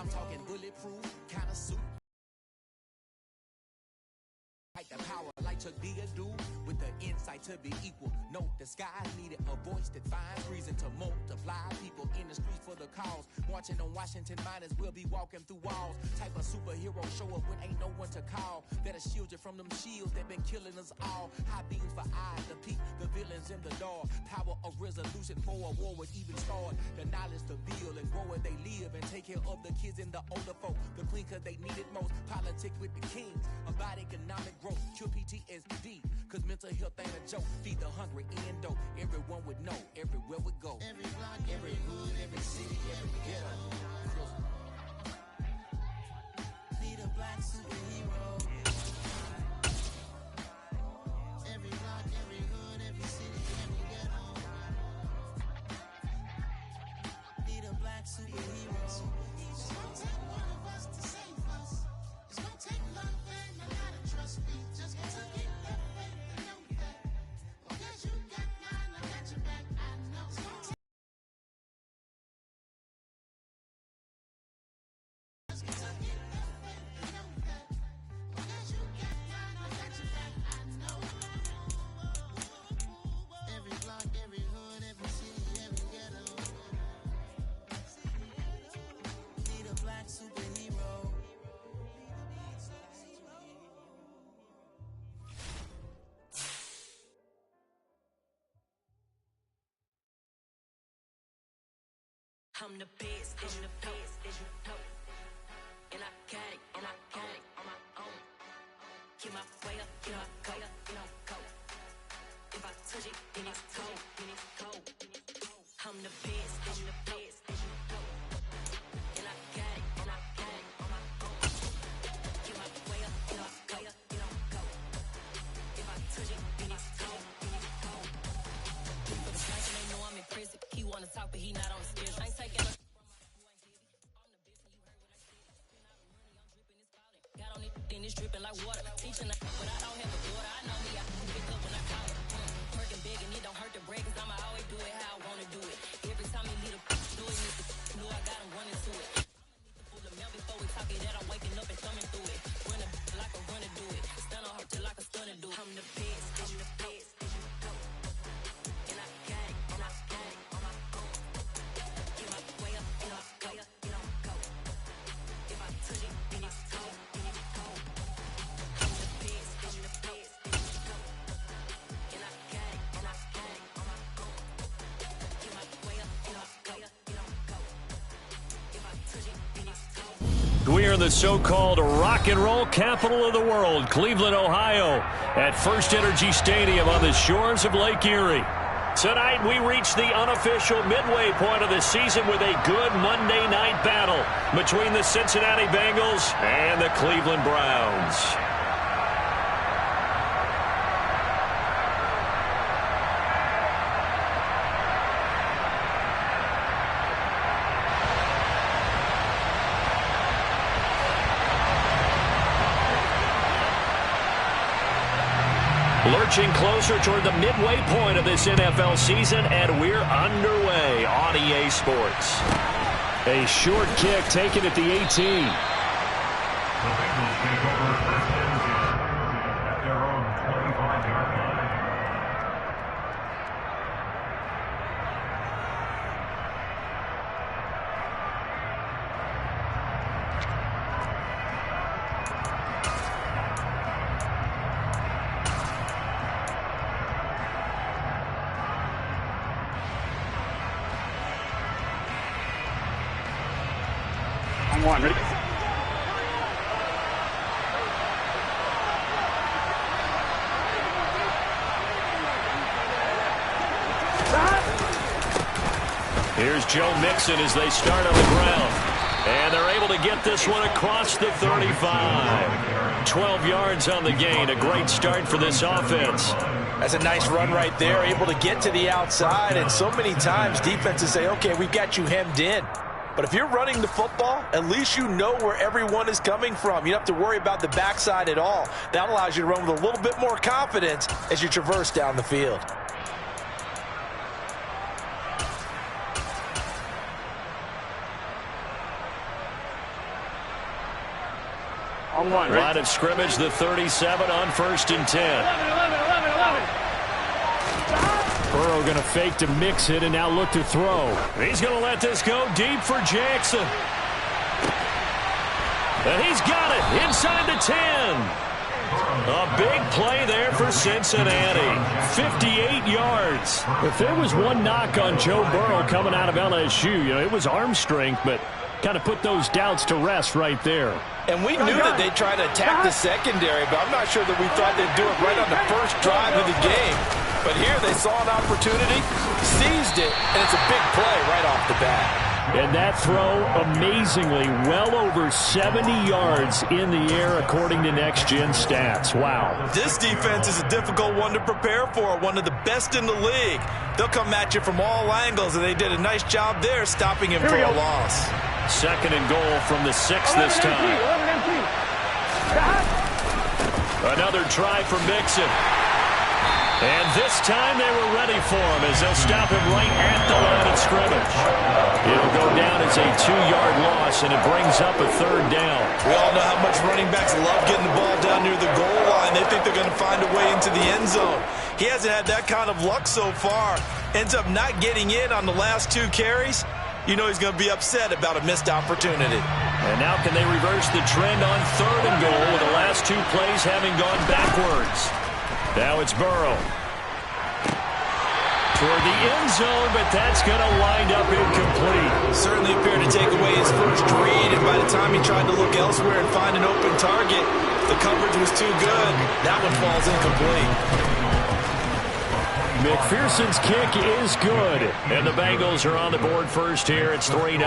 I'm talking bulletproof kind of suit. Like the power, like Chuck D do, with the insight to be equal. Note the sky needed a voice that finds reason to multiply people in the streets for the cause. Marching on Washington miners, we'll be walking through walls. Type of superhero show up when ain't no one to call. That'll shield you from them shields that been killing us all. High beams for eyes, the peak, the villains in the dark. Power of resolution for a war would even start. The knowledge to build and grow where they live and take care of the kids and the older folk. The queen cause they need it most. Politics with the kings about economic growth. Cure PTSD, cause mental health ain't a joke. Feed the hungry and dope. Everyone would know, everywhere we go. Every block, every hood, every city, every ghetto. Need a black superhero. Every block, every hood, every city, every ghetto. Need a black superhero. It's gonna take one of us to save us. It's gonna take love and a lot of trust. Me just gonna get that faith and know that. Well, guess you got mine, I got your back. I know. It's gonna take just gonna get that faith and know that. Well, guess you got mine, I got your back. I know. Every block, every hood, every city, every ghetto. Need a black superhero. I'm the best, and you know, and I got it, and I got it on my own. Get my way up, get my go, go. If I touch it, then it's cold, I'm the best, and you know, and I got it, and I got it on my own. Get my way up, get my go, go. If I touch it, then it's cold, For the guys they know I'm in prison. He wanna talk, but he not on the schedule. I ain't taking a got on it, then it's dripping like water. Teaching but I don't have a daughter. I know me, I can pick up when I call it. Working big and it don't hurt to break, cause I'ma always do it how I wanna do it. Every time he lead a do it, know I got him running to it. Full of milk before we talk it, that I'm waking up and thumbing through it. Running like a runner do it. Stun on her till like a stunner do it. I'm the best, I'm the best, and I got it, and I got it on my own. Get my way up, and I go. If I touch it, then it's cold, I'm the best, and I got it, and I got it on my own. Get my way up, and I go. If I touch it, then it's cold. We are in the so-called rock and roll capital of the world, Cleveland, Ohio, at First Energy Stadium on the shores of Lake Erie. Tonight, we reach the unofficial midway point of the season with a good Monday night battle between the Cincinnati Bengals and the Cleveland Browns. Lurching closer toward the midway point of this NFL season, and we're underway on EA Sports. A short kick taken at the 18. The Bengals take over first and 10 at their own 25-yard line. One, ready? Here's Joe Mixon as they start on the ground. And they're able to get this one across the 35. 12 yards on the gain. A great start for this offense. That's a nice run right there. Able to get to the outside. And so many times defenses say, okay, we've got you hemmed in. But if you're running the football, at least you know where everyone is coming from. You don't have to worry about the backside at all. That allows you to run with a little bit more confidence as you traverse down the field. On one. Line of scrimmage, the 37 on 1st and 10. Burrow going to fake to mix it and now look to throw. He's going to let this go deep for Jackson. And he's got it inside the 10. A big play there for Cincinnati. 58 yards. If there was one knock on Joe Burrow coming out of LSU, it was arm strength, but kind of put those doubts to rest right there. And we knew that they'd try to attack the secondary, but I'm not sure that we thought they'd do it right on the first drive of the game. But here they saw an opportunity, seized it, and it's a big play right off the bat. And that throw, amazingly, well over 70 yards in the air, according to Next Gen Stats. Wow. This defense is a difficult one to prepare for, one of the best in the league. They'll come at you from all angles, and they did a nice job there stopping him for a loss. 2nd and goal from the 6 this time. Another try for Mixon. And this time they were ready for him as they'll stop him right at the line of scrimmage. It'll go down as a 2-yard loss, and it brings up a 3rd down. We all know how much running backs love getting the ball down near the goal line. They think they're going to find a way into the end zone. He hasn't had that kind of luck so far. Ends up not getting in on the last 2 carries. You know he's going to be upset about a missed opportunity. And now can they reverse the trend on 3rd and goal with the last 2 plays having gone backwards? Now it's Burrow. Toward the end zone, but that's going to wind up incomplete. Certainly appeared to take away his first read, and by the time he tried to look elsewhere and find an open target, the coverage was too good. That one falls incomplete. McPherson's kick is good. And the Bengals are on the board first here. It's 3-0.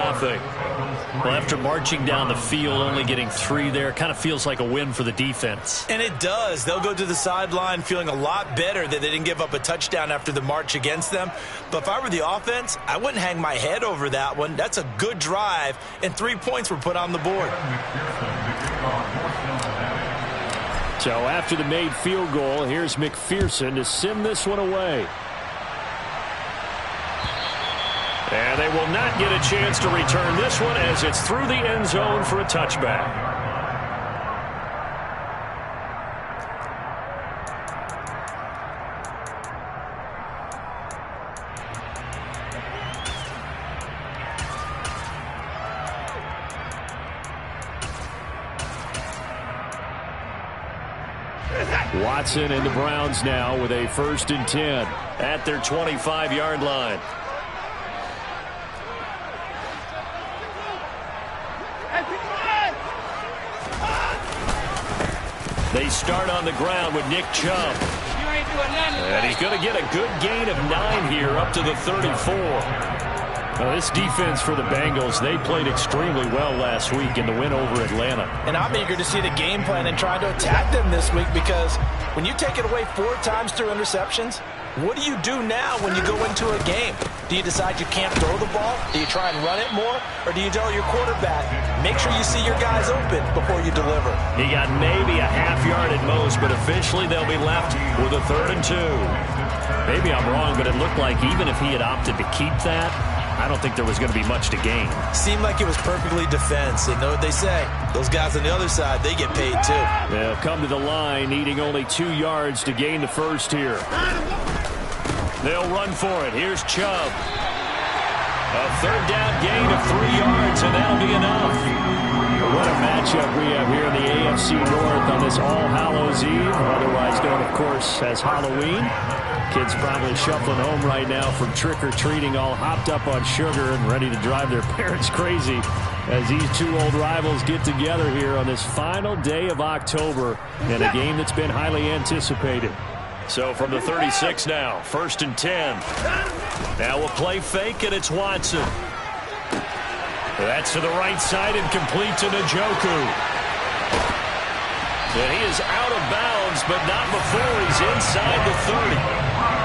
Well, after marching down the field, only getting 3 there, kind of feels like a win for the defense. And it does. They'll go to the sideline feeling a lot better that they didn't give up a touchdown after the march against them. But if I were the offense, I wouldn't hang my head over that one. That's a good drive, and 3 points were put on the board. So after the made field goal, here's McPherson to send this one away. And they will not get a chance to return this one as it's through the end zone for a touchback. Watson and the Browns now with a 1st and 10 at their 25-yard line. They start on the ground with Nick Chubb. And he's going to get a good gain of 9 here up to the 34. Well, this defense for the Bengals, they played extremely well last week in the win over Atlanta. And I'm eager to see the game plan and try to attack them this week, because when you take it away 4 times through interceptions, what do you do now when you go into a game? Do you decide you can't throw the ball? Do you try and run it more? Or do you tell your quarterback, make sure you see your guys open before you deliver? He got maybe a half-yard at most, but officially they'll be left with a 3rd and 2. Maybe I'm wrong, but it looked like even if he had opted to keep that, I don't think there was going to be much to gain. Seemed like it was perfectly defense. And know what they say? Those guys on the other side, they get paid too. They'll come to the line, needing only 2 yards to gain the first here. They'll run for it. Here's Chubb. A 3rd down gain of 3 yards, and that'll be enough. What a matchup we have here in the AFC North on this All Hallows Eve, otherwise known, of course, as Halloween. Kids probably shuffling home right now from trick-or-treating, all hopped up on sugar and ready to drive their parents crazy as these 2 old rivals get together here on this final day of October in a game that's been highly anticipated. So from the 36 now, 1st and 10. Now we'll play fake, and it's Watson. That's to the right side and complete to Njoku. And he is out of bounds, but not before he's inside the 30.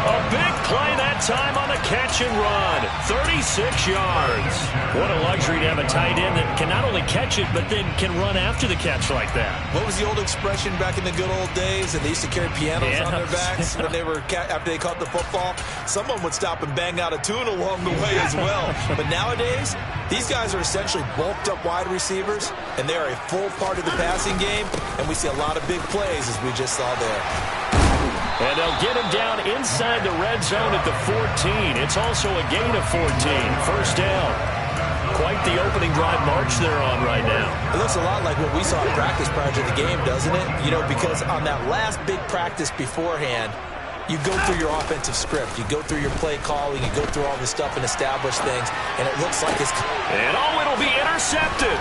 A big play that time on the catch and run. 36 yards. What a luxury to have a tight end that can not only catch it, but then can run after the catch like that. What was the old expression back in the good old days? And they used to carry pianos on their backs when they were after they caught the football. Someone would stop and bang out a tune along the way as well. But nowadays, these guys are essentially bulked up wide receivers, and they are a full part of the passing game, and we see a lot of big plays as we just saw there. And they'll get him down inside the red zone at the 14. It's also a gain of 14. First down. Quite the opening drive march they're on right now. It looks a lot like what we saw in practice prior to the game, doesn't it? You know, because on that last big practice beforehand, you go through your offensive script. You go through your play calling. You go through all this stuff and establish things. And it looks like it's... And it'll be intercepted.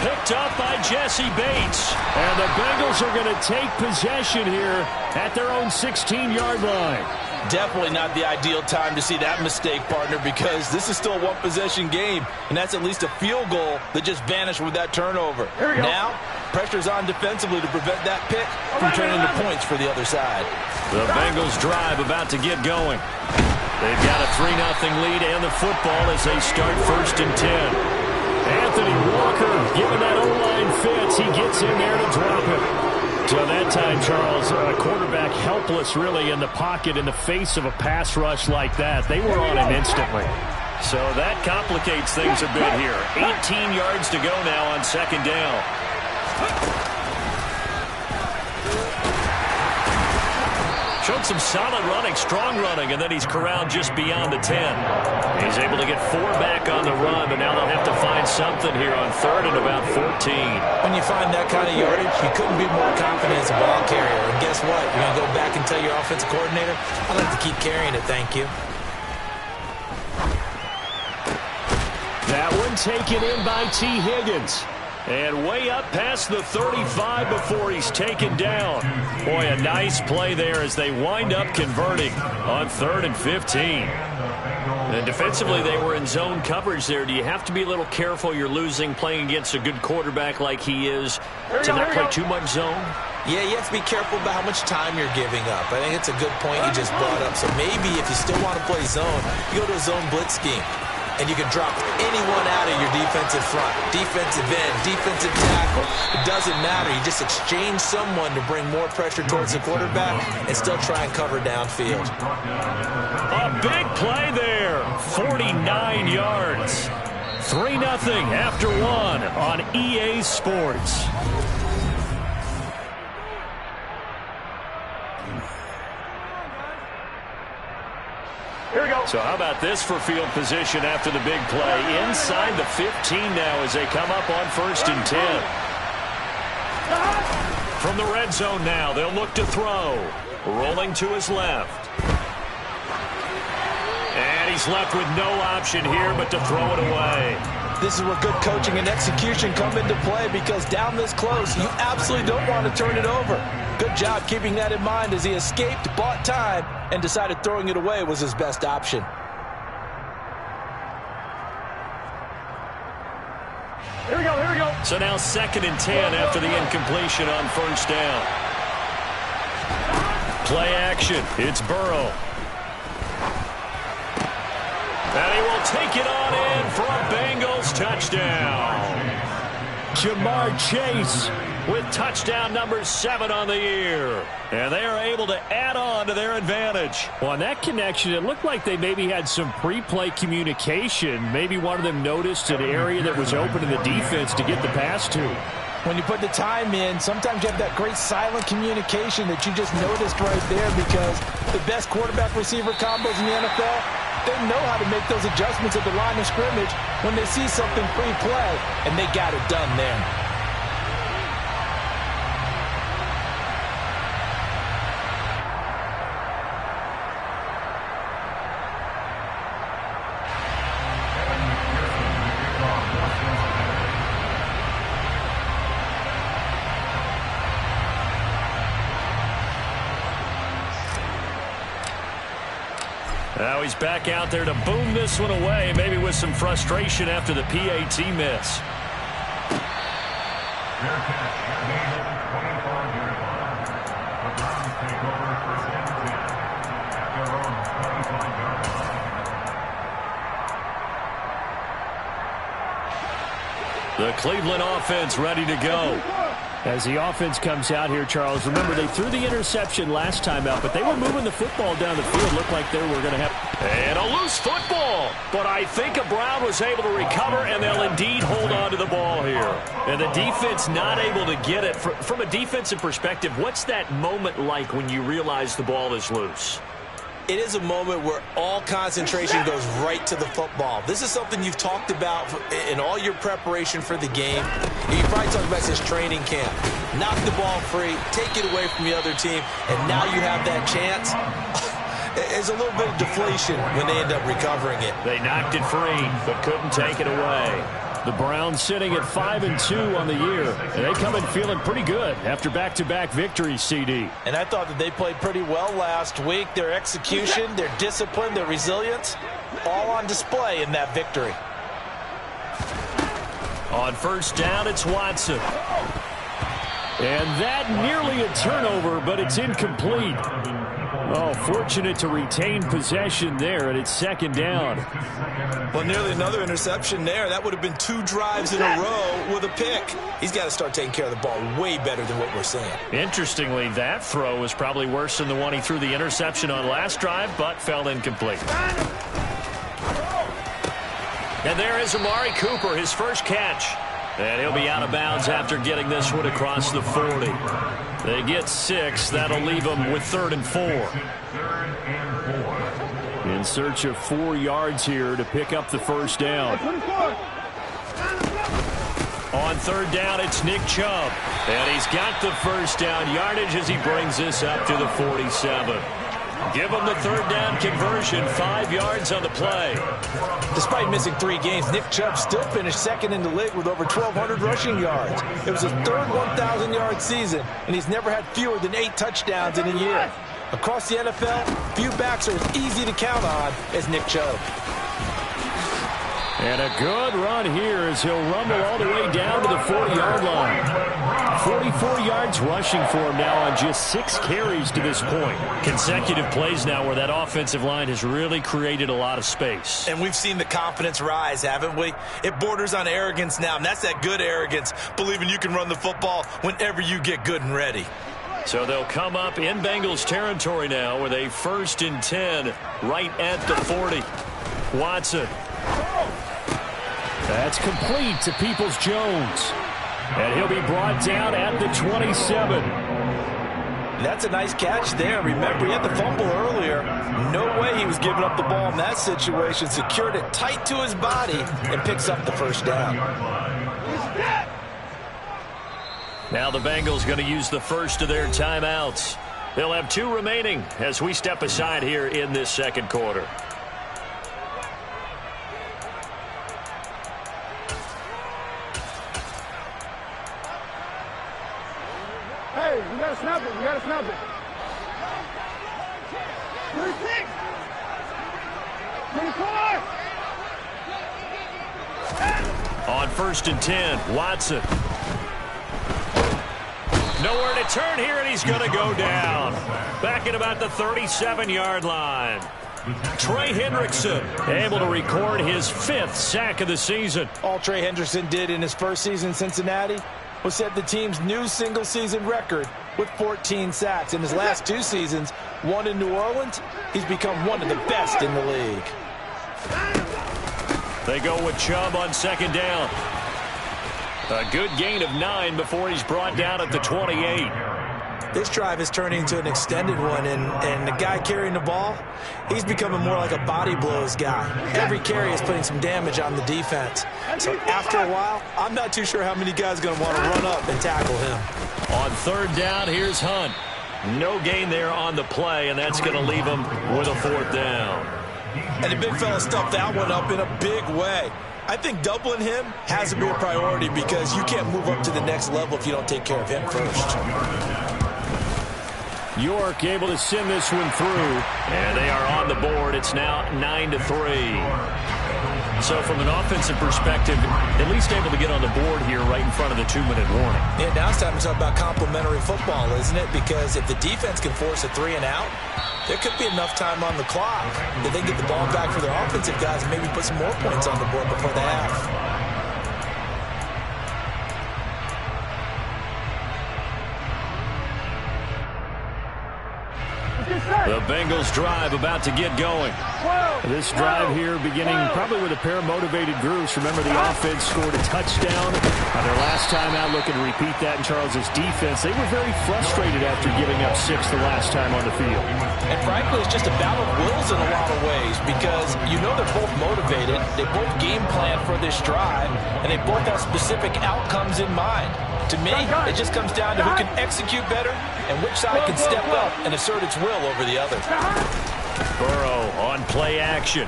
Picked up by Jesse Bates. And the Bengals are going to take possession here at their own 16-yard line. Definitely not the ideal time to see that mistake, partner, because this is still a one-possession game, and that's at least a field goal that just vanished with that turnover. Now, pressure's on defensively to prevent that pick from turning into points for the other side. The Bengals drive about to get going. They've got a 3-0 lead and the football as they start 1st and 10. Anthony Walker giving that O-line fits. He gets in there to drop it. So that time, Charles, quarterback helpless really in the pocket in the face of a pass rush like that. They were on him instantly. So that complicates things a bit here. 18 yards to go now on 2nd down. Showed some solid running, strong running, and then he's corralled just beyond the 10. He's able to get 4 back on the run, but now they'll have to find something here on 3rd and about 14. When you find that kind of yardage, you couldn't be more confident as a ball carrier. And guess what? You're going to go back and tell your offensive coordinator, I'd like to keep carrying it, thank you. That one taken in by T. Higgins. And way up past the 35 before he's taken down. Boy, a nice play there as they wind up converting on 3rd and 15. And defensively, they were in zone coverage there. Do you have to be a little careful you're losing playing against a good quarterback like he is to not play too much zone? Yeah, you have to be careful about how much time you're giving up. I think it's a good point you just brought up. So maybe if you still want to play zone, you go to a zone blitz scheme. And you can drop anyone out of your defensive front, defensive end, defensive tackle. It doesn't matter. You just exchange someone to bring more pressure towards the quarterback and still try and cover downfield. A big play there. 49 yards. 3-0 after 1 on EA Sports. Here we go. So how about this for field position after the big play? Inside the 15 now as they come up on 1st and 10. From the red zone now, they'll look to throw. Rolling to his left. And he's left with no option here but to throw it away. This is where good coaching and execution come into play, because down this close, you absolutely don't want to turn it over. Good job keeping that in mind as he escaped, bought time, and decided throwing it away was his best option. Here we go, here we go. So now 2nd and 10 after the incompletion on 1st down. Play action. It's Burrow. And he will take it on in for a Bengals touchdown. Jamar Chase with touchdown number 7 on the year. And they are able to add on to their advantage. Well, on that connection, it looked like they maybe had some pre-play communication. Maybe one of them noticed an area that was open in the defense to get the pass to. When you put the time in, sometimes you have that great silent communication that you just noticed right there, because the best quarterback-receiver combos in the NFL, they know how to make those adjustments at the line of scrimmage when they see something pre-play, and they got it done there. Now he's back out there to boom this one away, maybe with some frustration after the PAT miss. The Cleveland offense ready to go. As the offense comes out here, Charles, remember they threw the interception last time out, but they were moving the football down the field. Looked like they were going to have... And a loose football. But I think Brown was able to recover, and they'll indeed hold on to the ball here. And the defense not able to get it. From a defensive perspective, what's that moment like when you realize the ball is loose? It is a moment where all concentration goes right to the football. This is something you've talked about in all your preparation for the game. You probably talked about this training camp. Knock the ball free, take it away from the other team, and now you have that chance. There's a little bit of deflation when they end up recovering it. They knocked it free, but couldn't take it away. The Browns sitting at 5-2 on the year. And they come in feeling pretty good after back-to-back victories, CD. And I thought that they played pretty well last week. Their execution, their discipline, their resilience, all on display in that victory. On first down, it's Watson. And that nearly a turnover, but it's incomplete. Oh, fortunate to retain possession there, and it's second down. Well, nearly another interception there. That would have been 2 drives in a row with a pick. He's got to start taking care of the ball way better than what we're seeing. Interestingly, that throw was probably worse than the one he threw the interception on last drive, but fell incomplete. And there is Amari Cooper, his first catch. And he'll be out of bounds after getting this one across the 40. They get 6. That'll leave them with 3rd and 4. In search of 4 yards here to pick up the first down. On third down, it's Nick Chubb. And he's got the first down yardage as he brings this up to the 47. Give him the third down conversion, 5 yards on the play. Despite missing 3 games, Nick Chubb still finished second in the league with over 1,200 rushing yards. It was his 3rd 1,000-yard season, and he's never had fewer than 8 touchdowns in a year. Across the NFL, few backs are as easy to count on as Nick Chubb. And a good run here as he'll rumble all the way down to the 40-yard line. 44 yards rushing for him now on just 6 carries to this point. Consecutive plays now where that offensive line has really created a lot of space. And we've seen the confidence rise, haven't we? It borders on arrogance now, and that's that good arrogance, believing you can run the football whenever you get good and ready. So they'll come up in Bengals territory now with a 1st and 10 right at the 40. Watson. That's complete to Peoples-Jones. And he'll be brought down at the 27. That's a nice catch there. Remember, he had the fumble earlier. No way he was giving up the ball in that situation. Secured it tight to his body and picks up the first down. Now the Bengals going to use the first of their timeouts. They'll have 2 remaining as we step aside here in this second quarter. Hey, you gotta snap it. You gotta snap it. 36. 24. On 1st and 10, Watson. Nowhere to turn here, and he's going to go down. Back at about the 37-yard line. Trey Hendrickson able to record his 5th sack of the season. All Trey Hendrickson did in his first season in Cincinnati was set the team's new single-season record with 14 sacks. In his last 2 seasons, 1 in New Orleans, he's become one of the best in the league. They go with Chubb on 2nd down. A good gain of 9 before he's brought down at the 28. This drive is turning into an extended one, and the guy carrying the ball, he's becoming more like a body blows guy. Every carry is putting some damage on the defense. So after a while, I'm not too sure how many guys are going to want to run up and tackle him. On 3rd down, here's Hunt. No gain there on the play, and that's going to leave him with a 4th down. And the big fella stuffed that one up in a big way. I think doubling him has to be a priority because you can't move up to the next level if you don't take care of him first. York able to send this one through. And they are on the board. It's now 9-3. So from an offensive perspective, at least able to get on the board here right in front of the 2-minute warning. Yeah, now it's time to talk about complementary football, isn't it? Because if the defense can force a 3 and out, there could be enough time on the clock that they can get the ball back for their offensive guys and maybe put some more points on the board before the half. The Bengals drive about to get going. This drive here beginning probably with a pair of motivated groups. Remember, the offense scored a touchdown on their last time out. Looking to repeat that in Charles's defense. They were very frustrated after giving up 6 the last time on the field. And frankly, it's just a battle of wills in a lot of ways because you know they're both motivated. They both game plan for this drive, and they both have specific outcomes in mind. To me, it just comes down to who can execute better and which side can step up and assert its will over the other. Burrow on play action.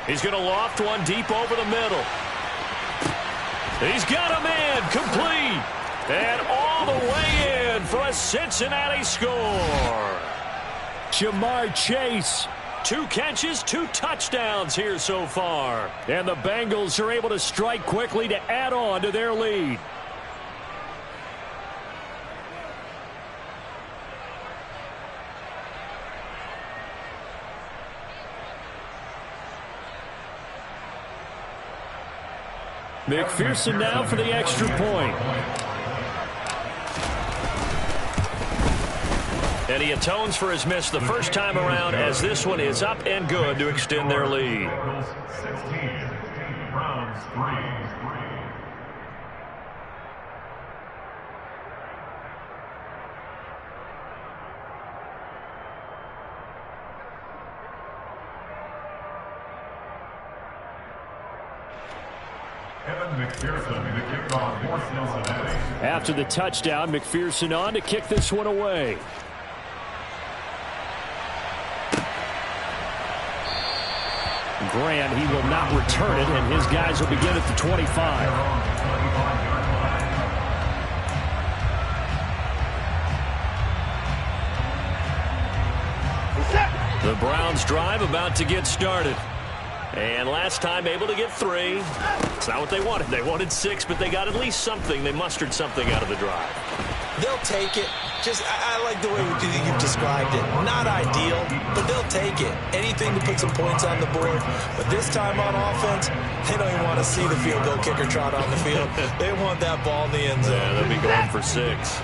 He's going to loft one deep over the middle. He's got a man complete. And all the way in for a Cincinnati score. Jamar Chase. 2 catches, 2 touchdowns here so far. And the Bengals are able to strike quickly to add on to their lead. McPherson now for the extra point. And he atones for his miss the first time around as this one is up and good to extend their lead. 16, Browns 3. McPherson, the kickoff for Cincinnati. After the touchdown, McPherson on to kick this one away. Grant, he will not return it, and his guys will begin at the 25. The Browns drive about to get started. And last time able to get 3. It's not what they wanted. They wanted 6, but they got at least something. They mustered something out of the drive. They'll take it. I like the way you've described it. Not ideal, but they'll take it. Anything to put some points on the board. But this time on offense, they don't even want to see the field goal kicker trot on the field. They want that ball in the end zone. Yeah, they'll be going for 6.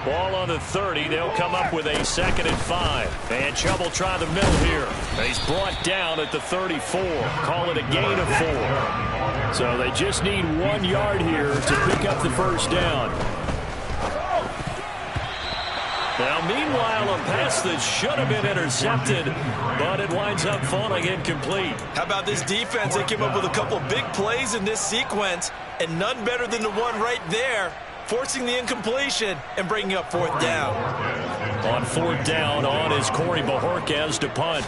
Ball on the 30. They'll come up with a 2nd and 5. And Chubb will try the middle here. He's brought down at the 34. Call it a gain of 4. So they just need 1 yard here to pick up the first down. Now, meanwhile, a pass that should have been intercepted, but it winds up falling incomplete. How about this defense? They came up with a couple big plays in this sequence, and none better than the one right there, forcing the incompletion and bringing up 4th down. On 4th down, on is Corey Bojorquez to punt.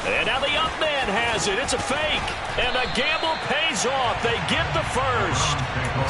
And now the up man has it. It's a fake. And the gamble pays off. They get the first.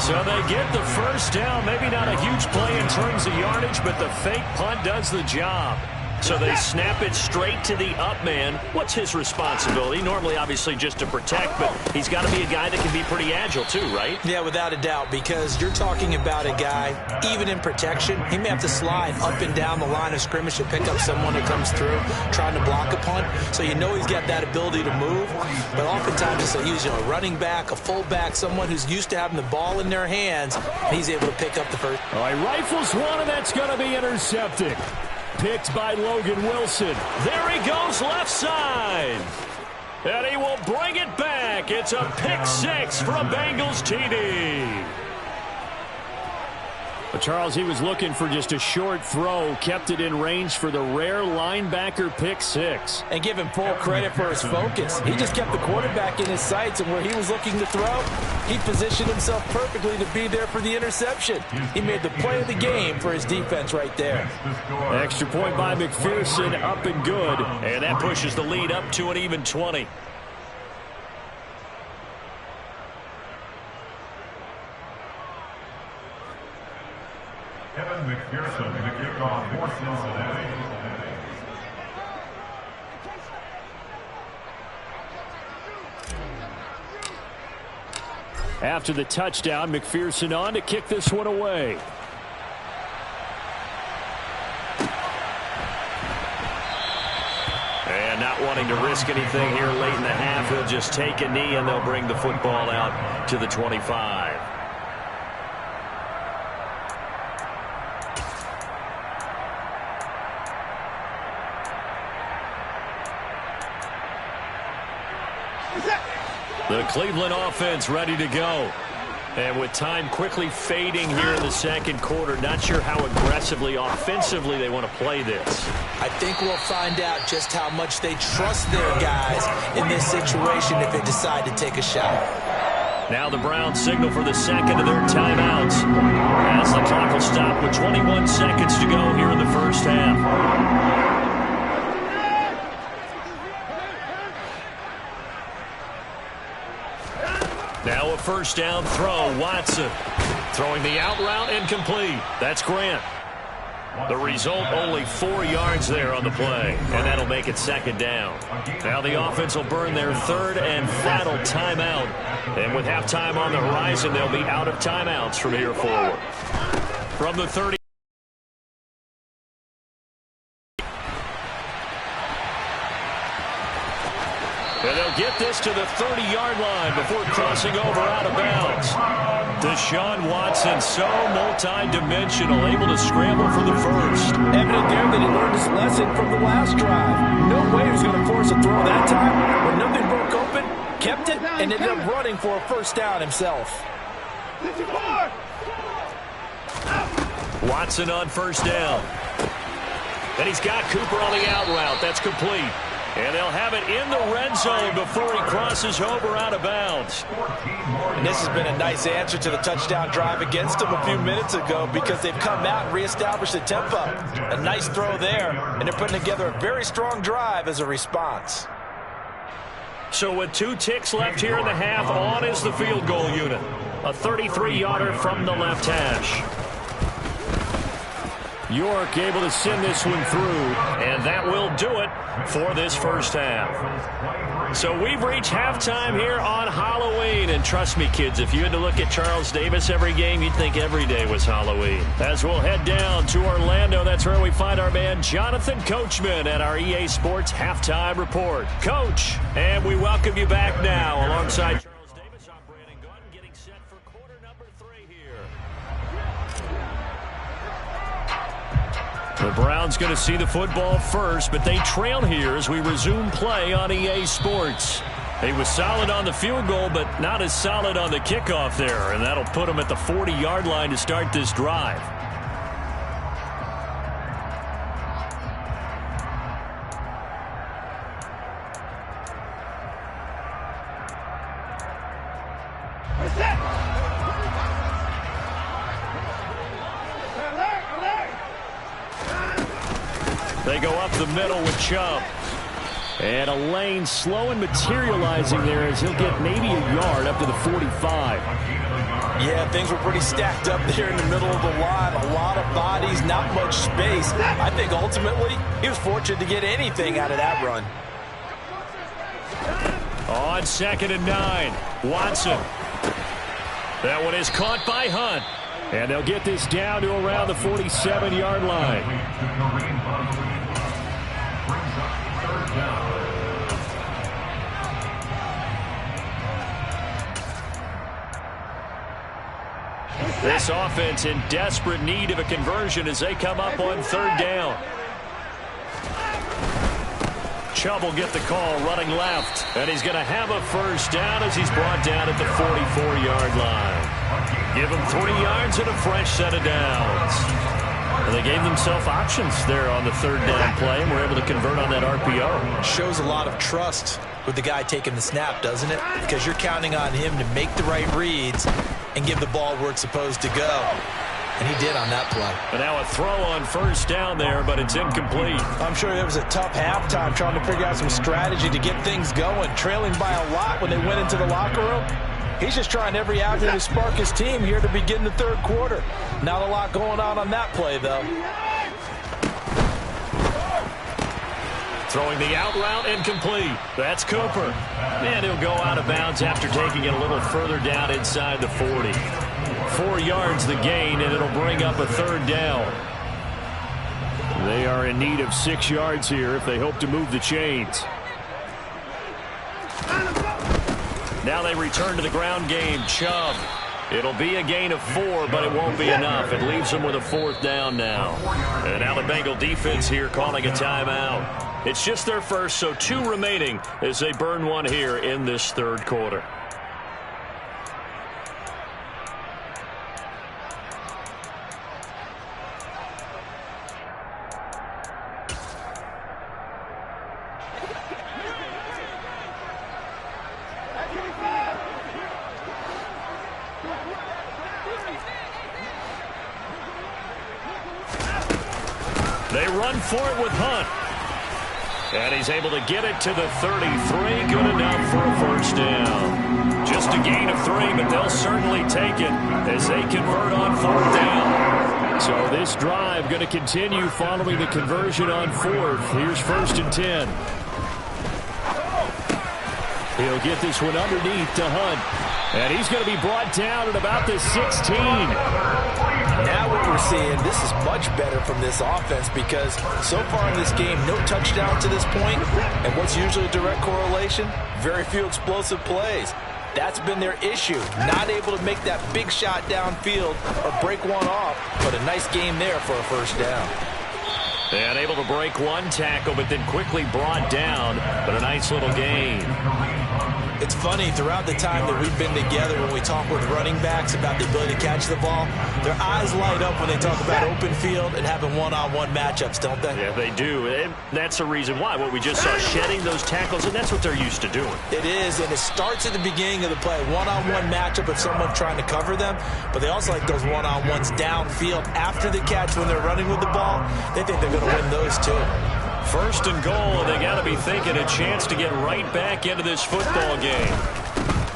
So they get the first down. Maybe not a huge play in terms of yardage, but the fake punt does the job. So they snap it straight to the up man. What's his responsibility? Normally, obviously, just to protect, but he's got to be a guy that can be pretty agile too, right? Yeah, without a doubt, because you're talking about a guy, even in protection, he may have to slide up and down the line of scrimmage to pick up someone that comes through trying to block a punt. So you know he's got that ability to move, but oftentimes it's a running back, a fullback, someone who's used to having the ball in their hands, and he's able to pick up the first. All right, rifles one, and that's going to be intercepted. Picked by Logan Wilson. There he goes left side. And he will bring it back. It's a pick 6 for a Bengals TD. But Charles, he was looking for just a short throw, kept it in range for the rare linebacker pick 6. And give him full credit for his focus. He just kept the quarterback in his sights, and where he was looking to throw, he positioned himself perfectly to be there for the interception. He made the play of the game for his defense right there. Extra point by McPherson, up and good. And that pushes the lead up to an even 20. McPherson, the kickoff for Cincinnati. After the touchdown, McPherson on to kick this one away. And not wanting to risk anything here late in the half, he'll just take a knee and they'll bring the football out to the 25. The Cleveland offense ready to go. And with time quickly fading here in the second quarter, not sure how aggressively, offensively they want to play this. I think we'll find out just how much they trust their guys in this situation if they decide to take a shot. Now the Browns signal for the second of their timeouts as the clock will stop with 21 seconds to go here in the first half. Now a first down throw. Watson throwing the out route incomplete. That's Grant. The result, only 4 yards there on the play, and that'll make it second down. Now the offense will burn their third and final timeout. And with halftime on the horizon, they'll be out of timeouts from here forward. From the 30. And they'll get this to the 30-yard line before crossing over out of bounds. Deshaun Watson, so multi-dimensional, able to scramble for the first. Evident there that he learned his lesson from the last drive. No way he was going to force a throw that time. When nothing broke open, kept it, and ended up running for a first down himself. Watson on first down. And he's got Cooper on the out route. That's complete. And they'll have it in the red zone before he crosses over out of bounds. And this has been a nice answer to the touchdown drive against them a few minutes ago because they've come out and reestablished the tempo. A nice throw there, and they're putting together a very strong drive as a response. So with 2 ticks left here in the half, on is the field goal unit. A 33-yarder from the left hash. York able to send this one through, and that will do it for this first half. So we've reached halftime here on Halloween, and trust me, kids, if you had to look at Charles Davis every game, you'd think every day was Halloween. As we'll head down to Orlando, that's where we find our man Jonathan Coachman at our EA Sports Halftime Report. Coach, and we welcome you back now alongside Charles Davis. I'm Brandon Gunn, getting set for quarter number 3 here. The Browns going to see the football first, but they trail here as we resume play on EA Sports. He was solid on the field goal, but not as solid on the kickoff there, and that'll put him at the 40-yard line to start this drive. They go up the middle with Chubb. And a lane slow and materializing there as he'll get maybe a yard up to the 45. Yeah, things were pretty stacked up there in the middle of the line. A lot of bodies, not much space. I think ultimately he was fortunate to get anything out of that run. On 2nd and 9, Watson. That one is caught by Hunt. And they'll get this down to around the 47-yard line. This offense in desperate need of a conversion as they come up on 3rd down. Chubb will get the call running left, and he's going to have a first down as he's brought down at the 44-yard line. Give him 3 yards and a fresh set of downs. And they gave themselves options there on the 3rd down play and were able to convert on that RPO. Shows a lot of trust with the guy taking the snap, doesn't it? Because you're counting on him to make the right reads and give the ball where it's supposed to go. And he did on that play. And now a throw on 1st down there, but it's incomplete. I'm sure it was a tough halftime trying to figure out some strategy to get things going. Trailing by a lot when they went into the locker room. He's just trying every avenue to spark his team here to begin the 3rd quarter. Not a lot going on that play, though. Throwing the out route incomplete. That's Cooper. And he'll go out of bounds after taking it a little further down inside the 40. 4 yards the gain, and it'll bring up a 3rd down. They are in need of 6 yards here if they hope to move the chains. Now they return to the ground game. Chubb. It'll be a gain of 4, but it won't be enough. It leaves them with a 4th down now. And now the Bengal defense here calling a timeout. It's just their first, so 2 remaining as they burn one here in this third quarter. They run for it with Hunt. And he's able to get it to the 33. Good enough for a first down. Just a gain of 3, but they'll certainly take it as they convert on 4th down. So this drive going to continue following the conversion on 4th. Here's 1st and 10. He'll get this one underneath to Hunt. And he's going to be brought down at about the 16. Now what we're seeing, this is much better from this offense because so far in this game, no touchdown to this point. And what's usually a direct correlation? Very few explosive plays. That's been their issue. Not able to make that big shot downfield or break one off. But a nice game there for a first down. And able to break one tackle, but then quickly brought down. But a nice little gain. It's funny, throughout the time that we've been together, when we talk with running backs about the ability to catch the ball, their eyes light up when they talk about open field and having one-on-one matchups, don't they? Yeah, they do. And that's the reason why. What we just saw, shedding those tackles, and that's what they're used to doing. It is, and it starts at the beginning of the play. One-on-one matchup of someone trying to cover them, but they also like those one-on-ones downfield after the catch when they're running with the ball. They think they're going to win those too. 1st and goal, and they got to be thinking a chance to get right back into this football game.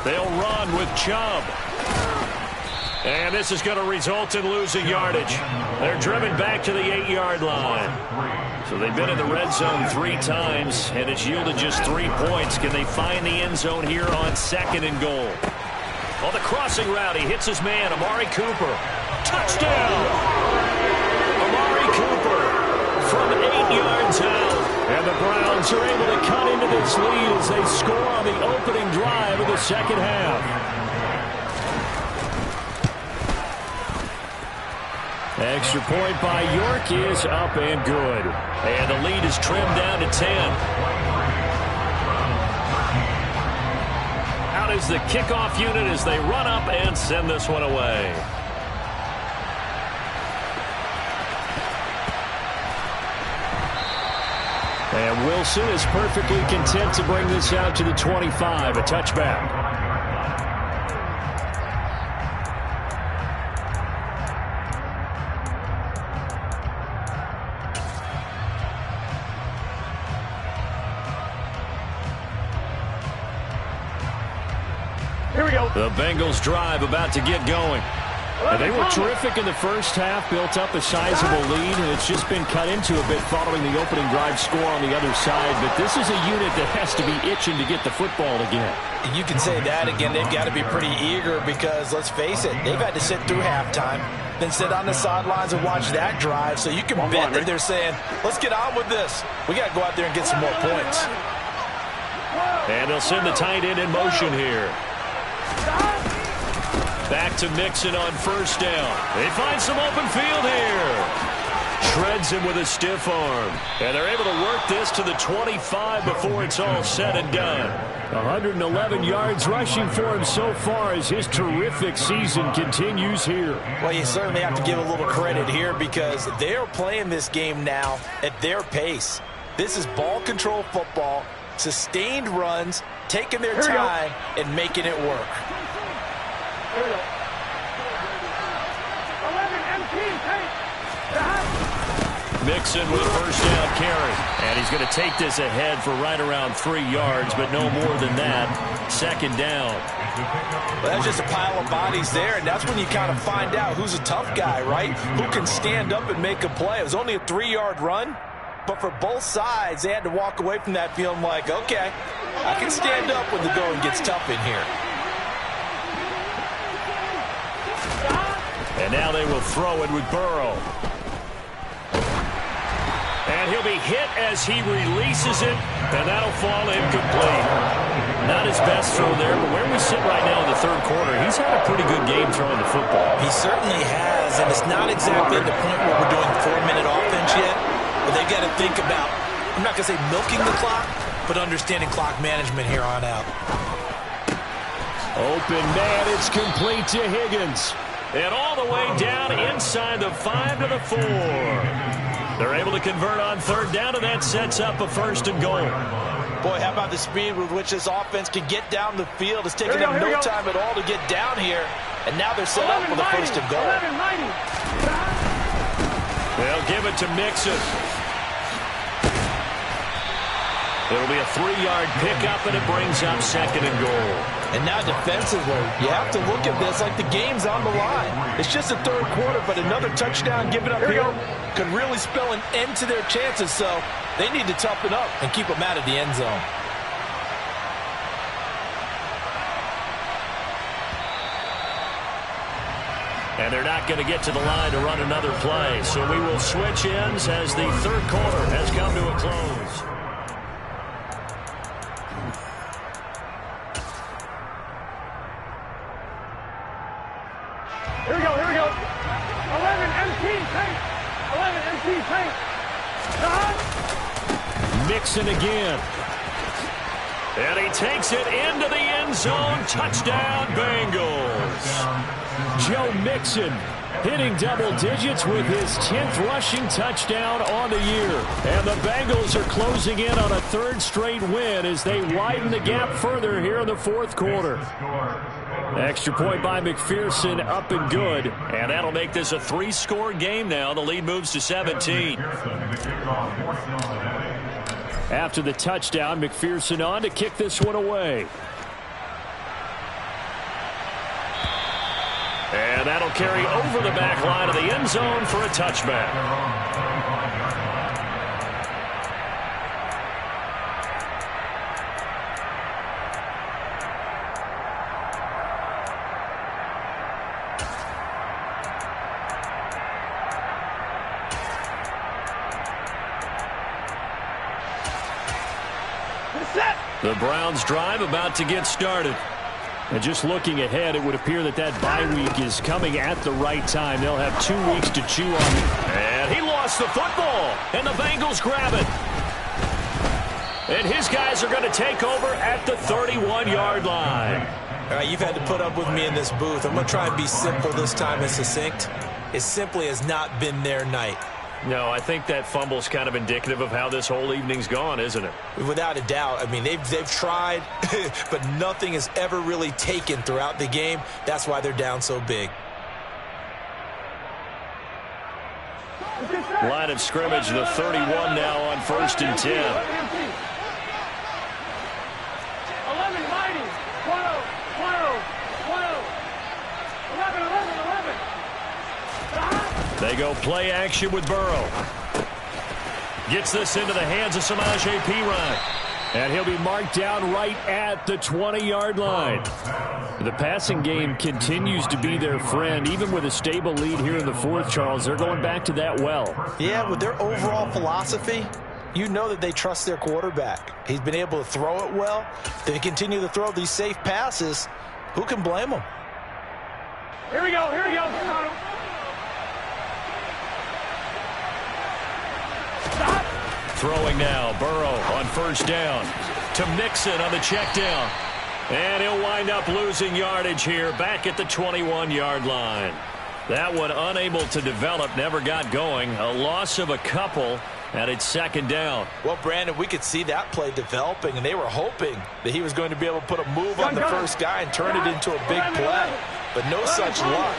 They'll run with Chubb. And this is going to result in losing yardage. They're driven back to the 8-yard line. So they've been in the red zone 3 times, and it's yielded just 3 points. Can they find the end zone here on 2nd and goal? On the crossing route, he hits his man, Amari Cooper. Touchdown! Amari Cooper from 8 yards out. And the Browns are able to cut into this lead as they score on the opening drive of the second half. Extra point by York is up and good. And the lead is trimmed down to 10. Out is the kickoff unit as they run up and send this one away. And Wilson is perfectly content to bring this out to the 25, a touchback. Here we go. The Bengals drive about to get going. And they were terrific in the first half, built up a sizable lead, and it's just been cut into a bit following the opening drive score on the other side. But this is a unit that has to be itching to get the football again. You can say that again. They've got to be pretty eager because, let's face it, they've had to sit through halftime, then sit on the sidelines and watch that drive. So you can bet that they're saying, let's get on with this. We got to go out there and get some more points. And they'll send the tight end in motion here. Back to Mixon on 1st down. They find some open field here. Shreds him with a stiff arm. And they're able to work this to the 25 before it's all said and done. 111 yards rushing for him so far as his terrific season continues here. Well, you certainly have to give a little credit here because they're playing this game now at their pace. This is ball control football, sustained runs, taking their time and making it work. Here we go. 11 MT, Mixon with 1st down carry. And he's going to take this ahead for right around 3 yards, but no more than that. 2nd down. Well, that's just a pile of bodies there, and that's when you kind of find out who's a tough guy, right? Who can stand up and make a play. It was only a 3-yard run, but for both sides, they had to walk away from that feeling like, okay, I can stand up when the going gets tough in here. And now they will throw it with Burrow. And he'll be hit as he releases it, and that'll fall incomplete. Not his best throw there, but where we sit right now in the 3rd quarter, he's had a pretty good game throwing the football. He certainly has, and it's not exactly at the point where we're doing 4-minute offense yet, but they've got to think about I'm not going to say milking the clock, but understanding clock management here on out. Open man, it's complete to Higgins. And all the way down inside the 5 to the 4. They're able to convert on third down, and that sets up a 1st and goal. Boy, how about the speed with which this offense can get down the field? It's taking them no time at all to get down here. And now they're set up for the 1st and goal. They'll give it to Mixon. It'll be a 3-yard pickup, and it brings up 2nd and goal. And now defensively, you have to look at this like the game's on the line. It's just a 3rd quarter, but another touchdown given up here could really spell an end to their chances. So they need to toughen up and keep them out of the end zone. And they're not going to get to the line to run another play. So we will switch ends as the 3rd quarter has come to a close. Here we go. 11 MT tank. 11 MT tank. Mixon again. And he takes it into the end zone. Touchdown, Bengals. Joe Mixon hitting double digits with his 10th rushing touchdown on the year. And the Bengals are closing in on a 3rd straight win as they widen the gap further here in the 4th quarter. Extra point by McPherson, up and good. And that'll make this a 3-score game now. The lead moves to 17. After the touchdown, McPherson on to kick this one away. And that'll carry over the back line of the end zone for a touchback. The Browns drive about to get started. And just looking ahead, it would appear that bye week is coming at the right time. They'll have 2 weeks to chew on. And he lost the football, and the Bengals grab it. And his guys are going to take over at the 31-yard line. All right, you've had to put up with me in this booth. I'm going to try and be simple this time and succinct. It simply has not been their night. No, I think that fumble's kind of indicative of how this whole evening's gone, isn't it? Without a doubt. I mean, they've tried, but nothing has ever really taken throughout the game. That's why they're down so big. Line of scrimmage, the 31 now on 1st and 10. 11 mighty. 12. 11. They go play action with Burrow. Gets this into the hands of Samaje Perine. And he'll be marked down right at the 20-yard line. The passing game continues to be their friend. Even with a stable lead here in the 4th, Charles, they're going back to that well. Yeah, with their overall philosophy, you know that they trust their quarterback. He's been able to throw it well. They continue to throw these safe passes. Who can blame them? Here we go. Stop. Throwing now, Burrow on 1st down to Mixon on the check down. And he'll wind up losing yardage here back at the 21-yard line. That one unable to develop, never got going. A loss of a couple, and it's 2nd down. Well, Brandon, we could see that play developing, and they were hoping that he was going to be able to put a move on the first guy and turn it into a big play. But no such luck.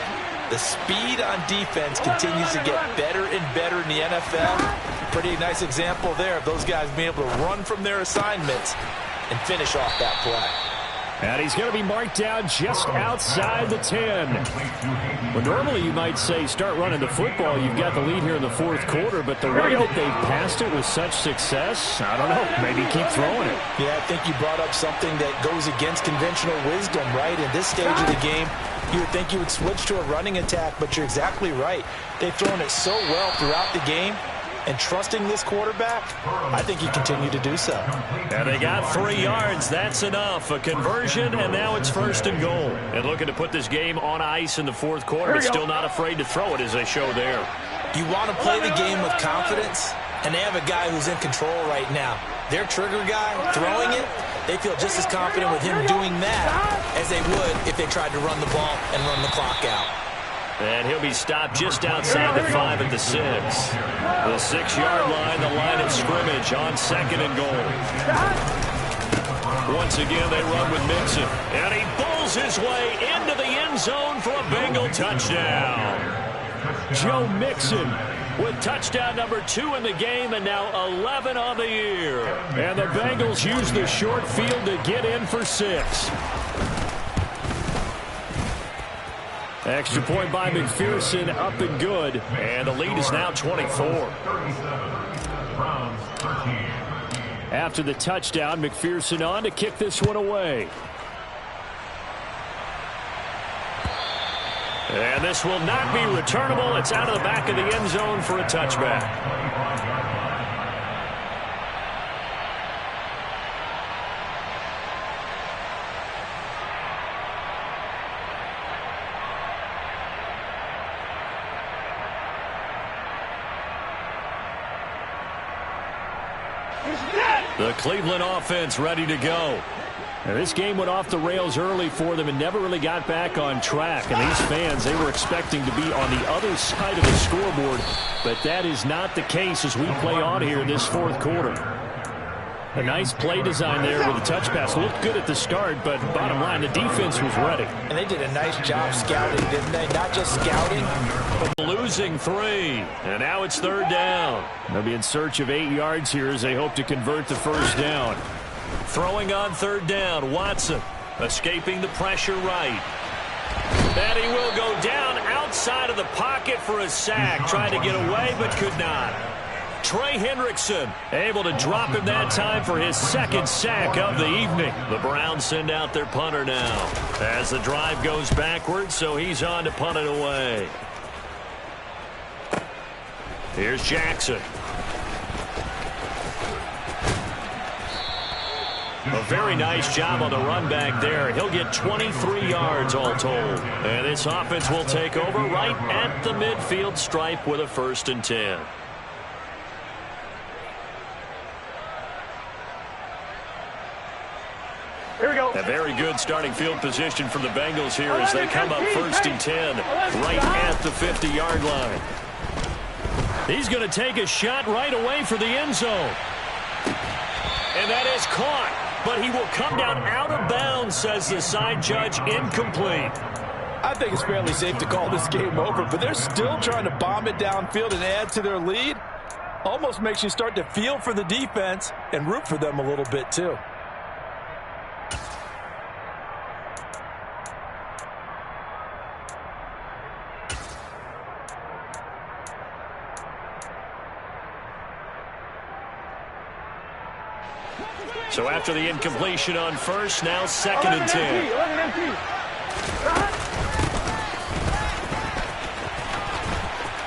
The speed on defense continues to get better and better in the NFL. Pretty nice example there of those guys being able to run from their assignments and finish off that play. And he's going to be marked down just outside the 10. Well, normally you might say start running the football. You've got the lead here in the 4th quarter, but the way that they've passed it with such success, I don't know, maybe keep throwing it. Yeah, I think you brought up something that goes against conventional wisdom, right? In this stage of the game, you would think you would switch to a running attack, but you're exactly right. They've thrown it so well throughout the game. And trusting this quarterback, I think you continue to do so. And they got 3 yards. That's enough. A conversion, and now it's 1st and goal. And looking to put this game on ice in the 4th quarter, but still not afraid to throw it as they show there. You want to play the game with confidence. and they have a guy who's in control right now. Their trigger guy throwing it, they feel just as confident with him doing that as they would if they tried to run the ball and run the clock out. And he'll be stopped just outside the 5 at the 6. The 6-yard line, the line of scrimmage on 2nd and goal. Once again, they run with Mixon. And he pulls his way into the end zone for a Bengal touchdown. Joe Mixon with touchdown number 2 in the game and now 11 on the year. And the Bengals use the short field to get in for 6. Extra point by McPherson, up and good. And the lead is now 24. After the touchdown, McPherson on to kick this one away. And this will not be returnable. It's out of the back of the end zone for a touchback. The Cleveland offense ready to go. Now, this game went off the rails early for them and never really got back on track. And these fans, they were expecting to be on the other side of the scoreboard. But that is not the case as we play on here in this 4th quarter. A nice play design there with a touch pass. Looked good at the start, but bottom line, the defense was ready. And they did a nice job scouting, didn't they? Not just scouting, but losing 3. And now it's 3rd down. They'll be in search of 8 yards here as they hope to convert the 1st down. Throwing on 3rd down, Watson escaping the pressure right. And he will go down outside of the pocket for a sack. Tried to get away, but could not. Trey Hendrickson able to drop him that time for his 2nd sack of the evening. The Browns send out their punter now as the drive goes backwards, so he's on to punt it away. Here's Jackson. A very nice job on the run back there. He'll get 23 yards all told. And this offense will take over right at the midfield stripe with a 1st and 10. Here we go. A very good starting field position for the Bengals here as they come up 1st and 10 right at the 50-yard line. He's going to take a shot right away for the end zone. And that is caught. But he will come down out of bounds, says the side judge. Incomplete. I think it's fairly safe to call this game over, but they're still trying to bomb it downfield and add to their lead. Almost makes you start to feel for the defense and root for them a little bit, too. So after the incompletion on 1st, now 2nd and 10.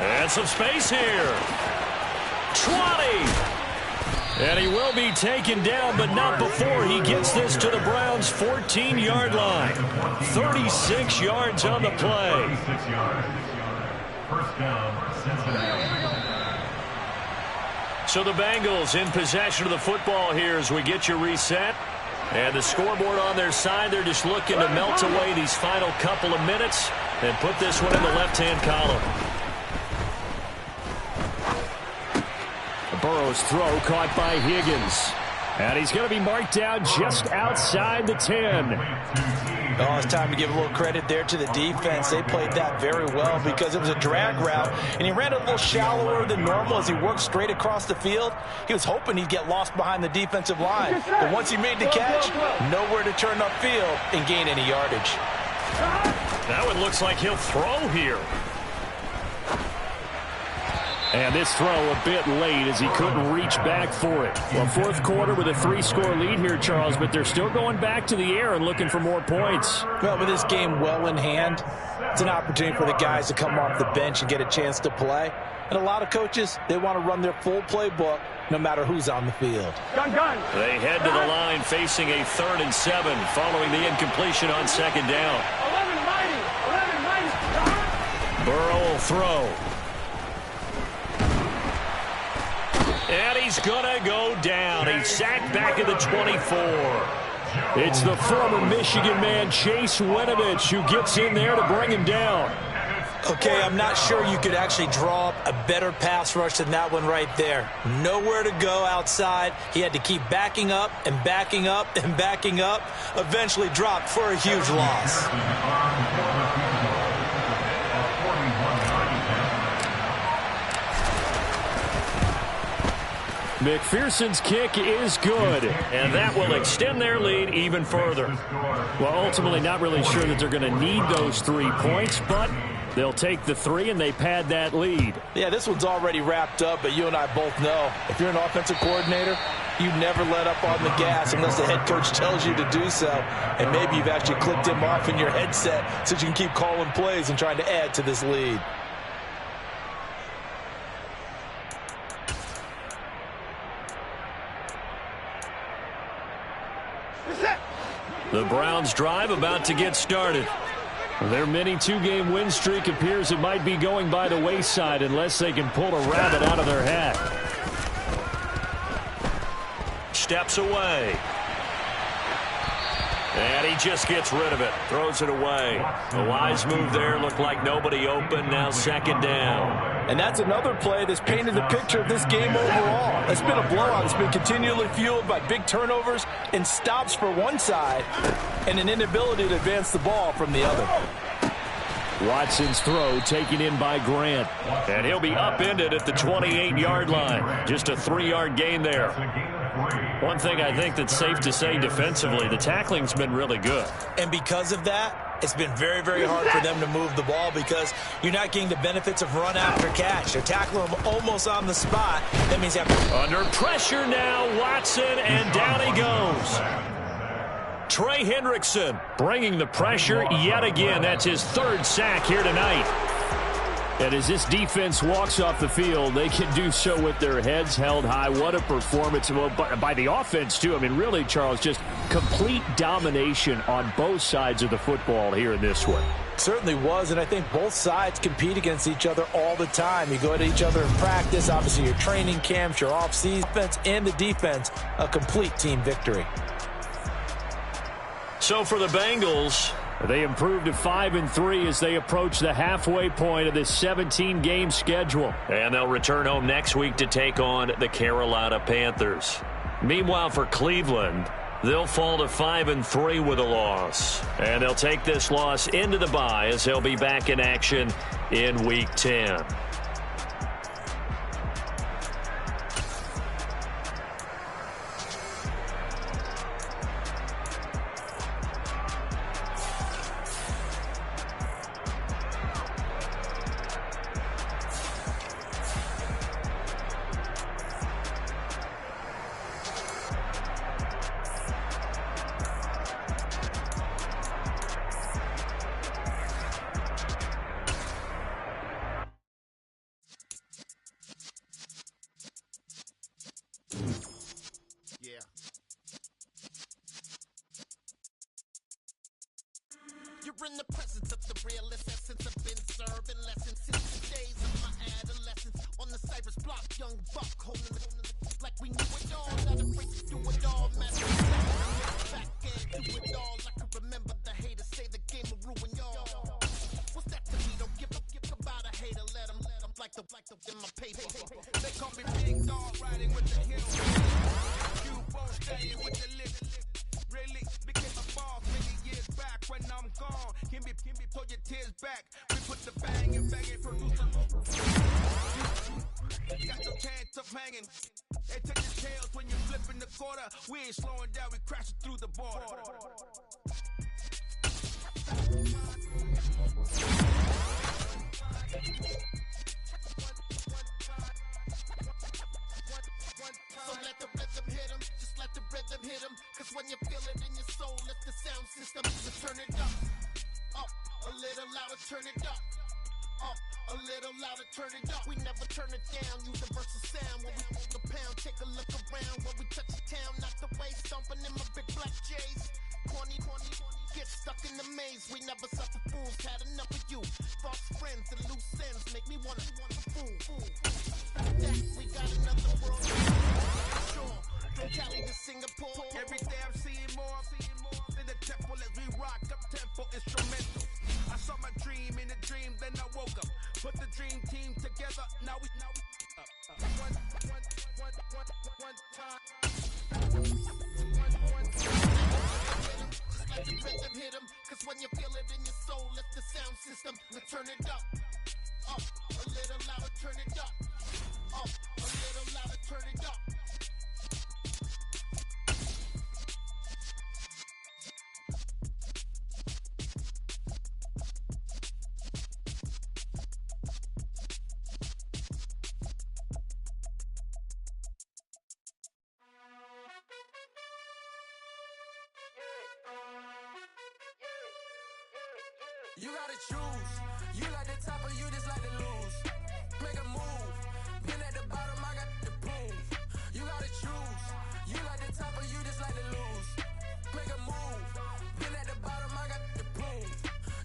And some space here. 20. And he will be taken down, but not before he gets this to the Browns' 14-yard line. 36 yards on the play. 36 yards. 1st down, Cincinnati. So the Bengals in possession of the football here as we get you reset. And the scoreboard on their side, they're just looking to melt away these final couple of minutes and put this one in the left-hand column. Burrow's throw caught by Higgins. And he's going to be marked down just outside the 10. Oh, it's time to give a little credit there to the defense. They played that very well because it was a drag route, and he ran a little shallower than normal as he worked straight across the field. He was hoping he'd get lost behind the defensive line, but once he made the catch, nowhere to turn upfield and gain any yardage. Now it looks like he'll throw here. And this throw a bit late as he couldn't reach back for it. Well, 4th quarter with a 3-score lead here, Charles, but they're still going back to the air and looking for more points. Well, with this game well in hand, it's an opportunity for the guys to come off the bench and get a chance to play. And a lot of coaches, they want to run their full playbook no matter who's on the field. They head to the line facing a 3rd and 7 following the incompletion on 2nd down. 11 Burrow will throw. And he's going to go down. He's sacked back at the 24. It's the former Michigan man, Chase Winovich, who gets in there to bring him down. Okay, I'm not sure you could actually draw up a better pass rush than that one right there. Nowhere to go outside. He had to keep backing up and backing up and backing up. Eventually dropped for a huge loss. McPherson's kick is good. And that will extend their lead even further. Well, ultimately not really sure that they're going to need those 3 points, but they'll take the 3 and they pad that lead. Yeah, this one's already wrapped up, but you and I both know if you're an offensive coordinator, you never let up on the gas unless the head coach tells you to do so. And maybe you've actually clicked him off in your headset so you can keep calling plays and trying to add to this lead. The Browns drive about to get started. Their mini 2-game win streak appears it might be going by the wayside unless they can pull a rabbit out of their hat. Steps away. And he just gets rid of it. Throws it away. A wise move there. Looked like nobody open. Now 2nd down. And that's another play that's painted the picture of this game overall. It's been a blowout. It's been continually fueled by big turnovers and stops for one side and an inability to advance the ball from the other. Watson's throw taken in by Grant. And he'll be upended at the 28-yard line. Just a 3-yard gain there. One thing I think that's safe to say defensively, the tackling's been really good. And because of that, it's been very, very hard for them to move the ball because you're not getting the benefits of run after catch. They're tackling them almost on the spot. That means you have to... Under pressure now, Watson, and down he goes. Trey Hendrickson bringing the pressure yet again. That's his 3rd sack here tonight. And as this defense walks off the field, they can do so with their heads held high. What a performance by the offense, too. I mean, really, Charles, just complete domination on both sides of the football here in this one. Certainly was, and I think both sides compete against each other all the time. You go at each other in practice, obviously your training camps, your off-season offense and the defense, a complete team victory. So for the Bengals, they improved to 5-3 as they approach the halfway point of this 17-game schedule. And they'll return home next week to take on the Carolina Panthers. Meanwhile, for Cleveland, they'll fall to 5-3 with a loss. And they'll take this loss into the bye as they'll be back in action in Week 10. You're in the presence of the realest essence. I've been serving lessons since the days of my adolescence. On the Cypress block, young buck holding the like we knew it all. Not afraid to do it all, matter of fact. Back and do it all. I can remember the haters say the game will ruin y'all. What's that to me? Don't give about a hater. Let them like the in my paper. They call me Big Dog riding with the hill. You won't stay with the lick. Really became a boss many years back when I'm gone. Can be pull your tears back. We put the bang and produce a got no chance of hanging. They took your tails when you're flipping the quarter. We ain't slowing down, we crashing through the border. So let the rhythm hit him, just let the rhythm hit him. Cause when you feel it in your soul, let the sound system just turn it up. Up, a little louder, turn it up. Up, a little louder, turn it up. We never turn it down, universal sound. When we hold the pound, take a look around. When we touch the town, not the way, stomping in my big black J's. Corny, get stuck in the maze. amazed we never suffer fools. Had enough of you. False friends and loose ends make me wanna fool. That we got another world. Sure. From Cali to Singapore. Every day I'm seeing more in the temple as we rock up tempo instrumentals. I saw my dream in a dream, then I woke up. Put the dream team together. Now we one time. Just let the rhythm hit 'em, 'cause when you feel it in your soul, lift the sound system and turn it up. Up, a little louder, turn it up. Up, a little louder, turn it up. You gotta choose. You like the top or you just like to lose. Make a move. Been at the bottom, I got the proof. You gotta choose. You like the top or you just like to lose. Make a move. Been at the bottom, I got the proof.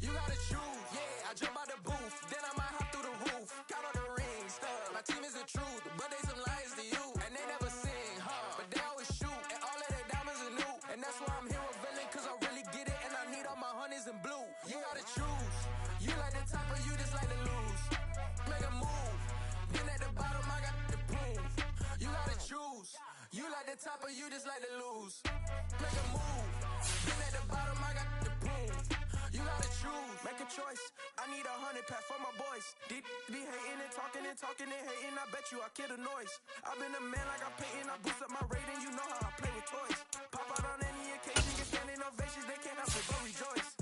You gotta choose. Yeah, I jump out the booth. Then I might hop through the roof. Count on the rings. My team is the truth, but they some liars to you. And they never sing, but they always shoot. And all of their diamonds are new. And that's why I'm here with villain, 'cause I really get it. And I need all my honeys in blue. You gotta choose. You like the top or you just like to lose. Make a move. Been at the bottom, I got the proof. You gotta choose. You like the top or you just like to lose. Make a move. Been at the bottom, I got the proof. You gotta choose. Make a choice. I need 100 pack for my boys. Deep be hating and talking and talking and hating. I bet you I kill the noise. I've been a man like I'm painting. I boost up my rating. You know how I play with toys. Pop out on any occasion, get standing ovations. They can't help it but rejoice.